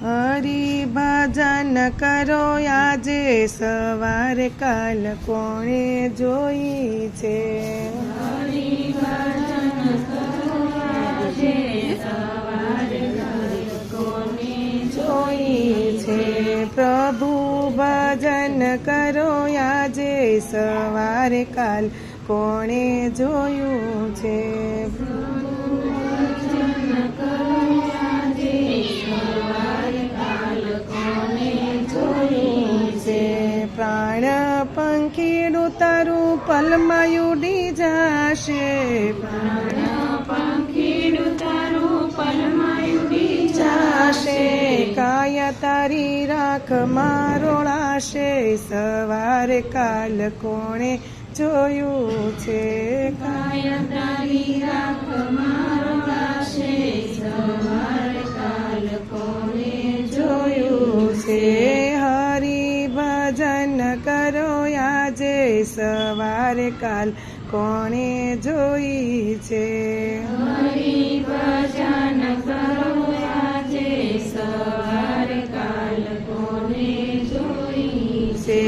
હરિ ભજન કરો આજે સવારે કાલ કોણે જોઈ છે. હરિ ભજન કરો આજે સવારે કાલ કોને જોઈ છે. પ્રભુ ભજન કરો આજે સવારે કાલ કોણે જોયું છે. પ્રાણ પંખીડું તારું પલમાં ઉડી જશે. પ્રાણ પંખીડું તારું પલમાં ઉડી જશે. કાયા તારી રાખમાં રોળાશે સવારે કાલ કોણે જોયું છે. કાયા તારી રાખમાં રોળાશે સવારે કાલ કોને જોયું છે. હરિ ભજન કરો આજે સવારે કાલ કોણે જોઈ છે. હરિ ભજન કરો આજે સવારે કાલ કોને જોઈ છે.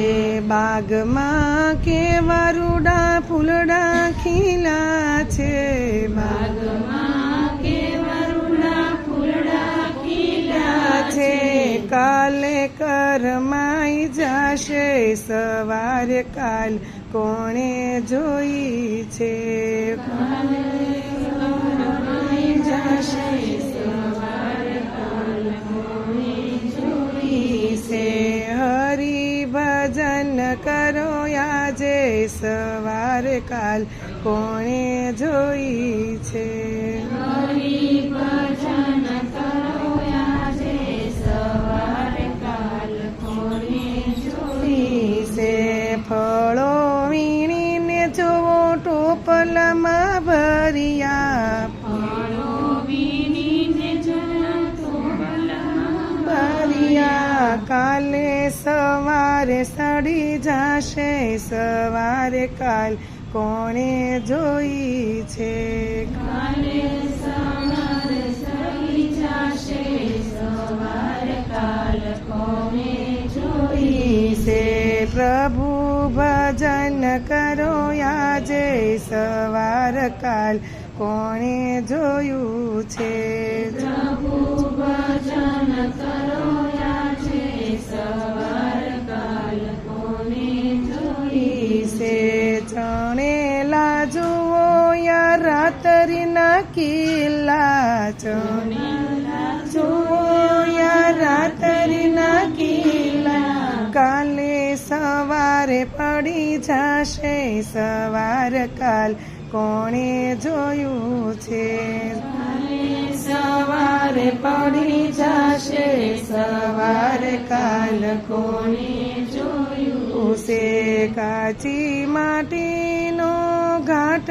બાગમાં કેવા રૂડા ફૂલડા ખીલા છે. બાગમાં કેવા રૂડા ફૂલડા ખીલા છે. કાલે કરમાઈ જશે સવારે કાલ કોણે જોઈ છે. કાલે કરમાઈ જશે સવારે કાલ કોને જોઈ છે. હરિ ભજન કરો આજે સવારે કાલ કોણે જોઈ છે. હરિ ભજન કરો આજે સવારે કાલ કોને જોઈ છે. ફળો વીણીને જોવો ટોપલામાં ભર્યા. ફળો વીણીને જોવો ટોપલામાં ભર્યા. કાલે સવારે સડી જશે સવારે કાલ કોણે જોઈ છે. કાલે સવારે સડી જશે સવારે કાલ કોને જોઈ છે. પ્રભુ ભજન કરો આજે સવાર કાલ કોણે જોયું છે. પ્રભુ ભજન કરો આજે સવાર કાલ કોને જોઈ છે. ચણેલા જુઓ યા રાતરીના કિલ્લા. ચણેલા જુઓ યા રાતરીના કિલ્લા. કાલે સવારે પડી જશે સવાર કાલ કોણે જોયું છે. સવારે પડી જશે સવારે કાલ કોને જોયું છે. કાચી માટીનો ઘાટ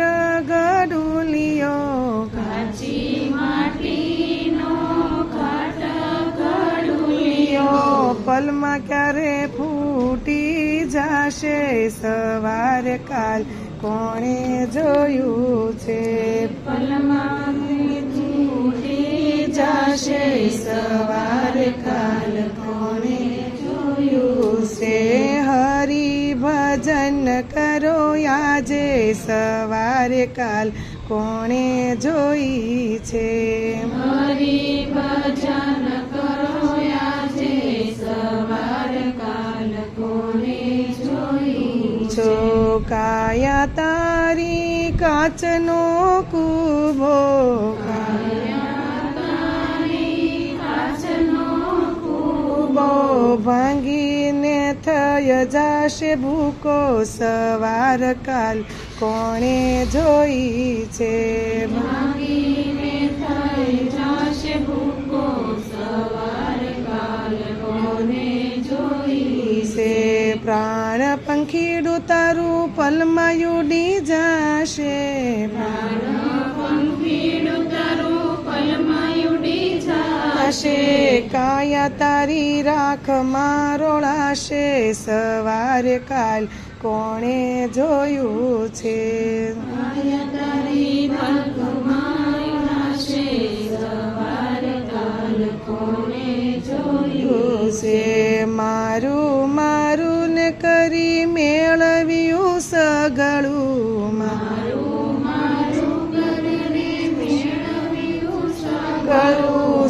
ગડુલિયો. કાચી માટીનો ઘાટ ગડુલિયો પલમાં ક્યારે ફૂટી જશે સવાર કાલ કોણે જોયું છે. પલમાં ફૂટી જશે સવાર કાલ કોને જોયું છે. હરિ ભજન કરો આજે સવારે કાલ કોણે જોઈ છે. હરિ ભજન કરો આજે સવાર કાલ કોને જોઈ કાયા તારી કાચનો કૂબો. ભાંગીને થઈ જશે ભૂકો સવાર કાલ કોણે જોઈ છે. ભાંગીને થઈ જશે ભૂકો સવાર કાલ કોને જોઈ છે. પ્રાણ પંખીડું તારું પલમાં ઉડી જશે. પ્રાણ પંખીડું તારું પલમાં ઉડી જશે. કાયા તારી રાખમાં રોળાશે સવાર કાલ કોણે જોયું છે. કાયા તારી રાખમાં રોળાશે સવાર કાલ કોને જોયું છે મારું મારું ને કરી મેળવ્યું સગળું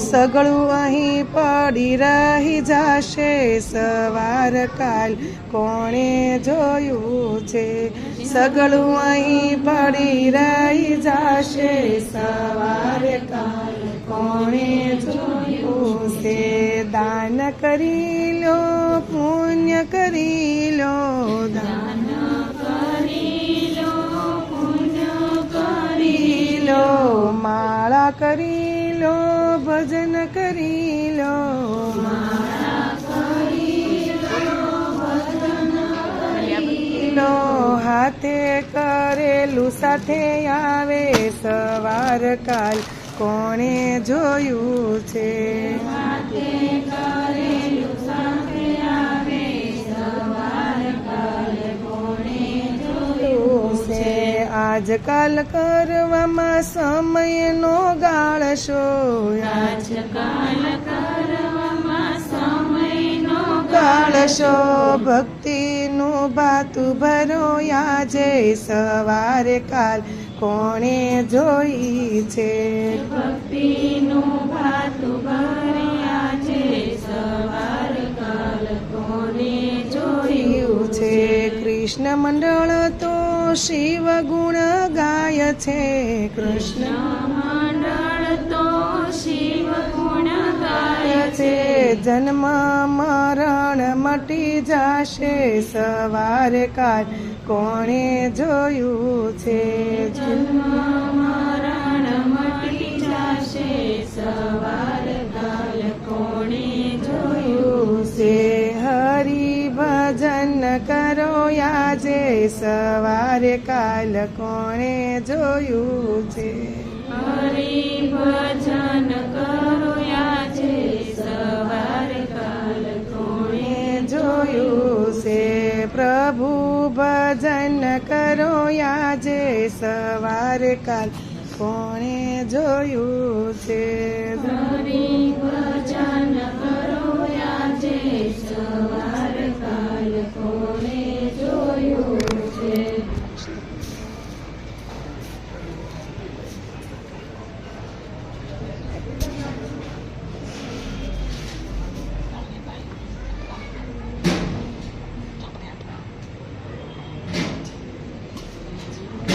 સગળું અહીં પડી રહી જશે સવાર કાલ કોણે જોયું છે સગળું અહીં પડી રહી જશે સવાર કાલ કોણે જોયું છે દાન કરી લો પુણ્ય કરી લો દાન કરી લો માળા કરી લો ભજન કરી લો હાથે કરેલું સાથે આવે સવાર કાલ કોણે જોયું છે આજકાલ કરવામાં સમયનો ગાળશો ગાળશો ભક્તિનું બાતું ભરો આજે સવારે કાલ કોણે જોઈ છે ભક્તિનું ભાતું ભર્યા છે સવાર કાલ કોને જોયું છે કૃષ્ણ મંડળ તો શિવ ગુણ ગાય છે કૃષ્ણ મંડળ તો શિવ ગુણ ગાય છે જન્મ મરણ મટી જશે સવારે કાલ કોણે જોયું છે જન્મ મરણ મટી જશે સવાર કાલ કોણે જોયું છે હરિ ભજન કરો આજે સવારે કાલ કોણે જોયું છે હરિ ભજન કરો આજે સવાર કાલ કોણે જોયું છે પ્રભુ ભજન કરો આજે સવારે કાલ કોણે જોયું છે